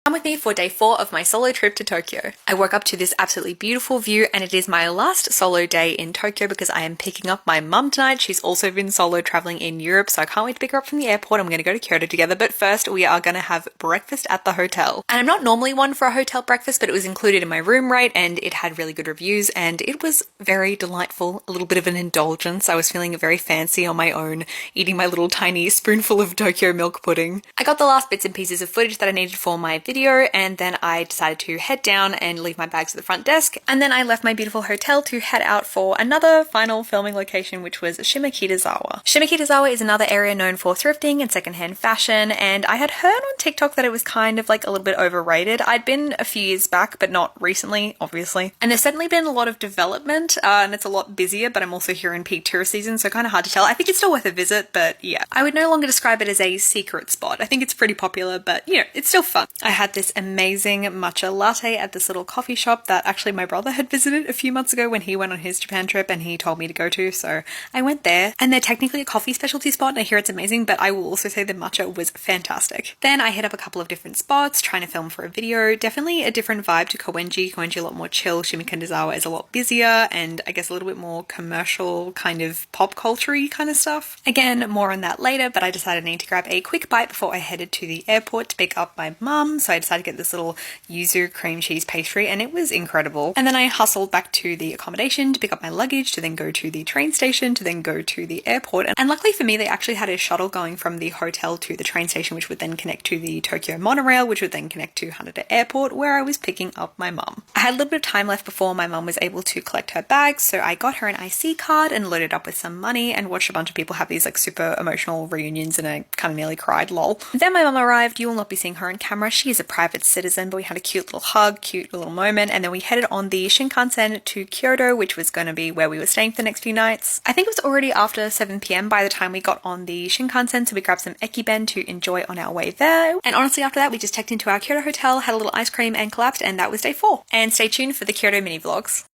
Come with me for day 4 of my solo trip to Tokyo. I woke up to this absolutely beautiful view and it is my last solo day in Tokyo because I am picking up my mum tonight. She's also been solo traveling in Europe, so I can't wait to pick her up from the airport. I'm going to go to Kyoto together, but first we are going to have breakfast at the hotel. And I'm not normally one for a hotel breakfast, but it was included in my room rate and it had really good reviews and it was very delightful, a little bit of an indulgence. I was feeling very fancy on my own, eating my little tiny spoonful of Tokyo milk pudding. I got the last bits and pieces of footage that I needed for my video, and then I decided to head down and leave my bags at the front desk, and then I left my beautiful hotel to head out for another final filming location, which was Shimokitazawa. Shimokitazawa is another area known for thrifting and secondhand fashion, and I had heard on TikTok that it was kind of like a little bit overrated. I'd been a few years back, but not recently, obviously. And there's certainly been a lot of development, and it's a lot busier, but I'm also here in peak tourist season, so kind of hard to tell. I think it's still worth a visit, but yeah. I would no longer describe it as a secret spot. I think it's pretty popular, but you know, it's still fun. I had this amazing matcha latte at this little coffee shop that actually my brother had visited a few months ago when he went on his Japan trip and he told me to go to, so I went there. And they're technically a coffee specialty spot and I hear it's amazing, but I will also say the matcha was fantastic. Then I hit up a couple of different spots trying to film for a video. Definitely a different vibe to Koenji. Koenji a lot more chill, Shimokitazawa is a lot busier and I guess a little bit more commercial, kind of pop culture-y kind of stuff. Again, more on that later, but I decided I need to grab a quick bite before I headed to the airport to pick up my mum, so I decided to get this little yuzu cream cheese pastry and it was incredible. And then I hustled back to the accommodation to pick up my luggage, to then go to the train station, to then go to the airport. And luckily for me, they actually had a shuttle going from the hotel to the train station, which would then connect to the Tokyo monorail, which would then connect to Haneda Airport, where I was picking up my mum. I had a little bit of time left before my mum was able to collect her bags, so I got her an IC card and loaded up with some money and watched a bunch of people have these like super emotional reunions and I kind of nearly cried, lol. Then my mum arrived. You will not be seeing her on camera. She is a private citizen, but we had a cute little hug, cute little moment, and then we headed on the Shinkansen to Kyoto, which was going to be where we were staying for the next few nights. I think it was already after 7 p.m. by the time we got on the Shinkansen, so we grabbed some ekiben to enjoy on our way there. And honestly, after that, we just checked into our Kyoto hotel, had a little ice cream and collapsed, and that was day 4. And stay tuned for the Kyoto mini vlogs.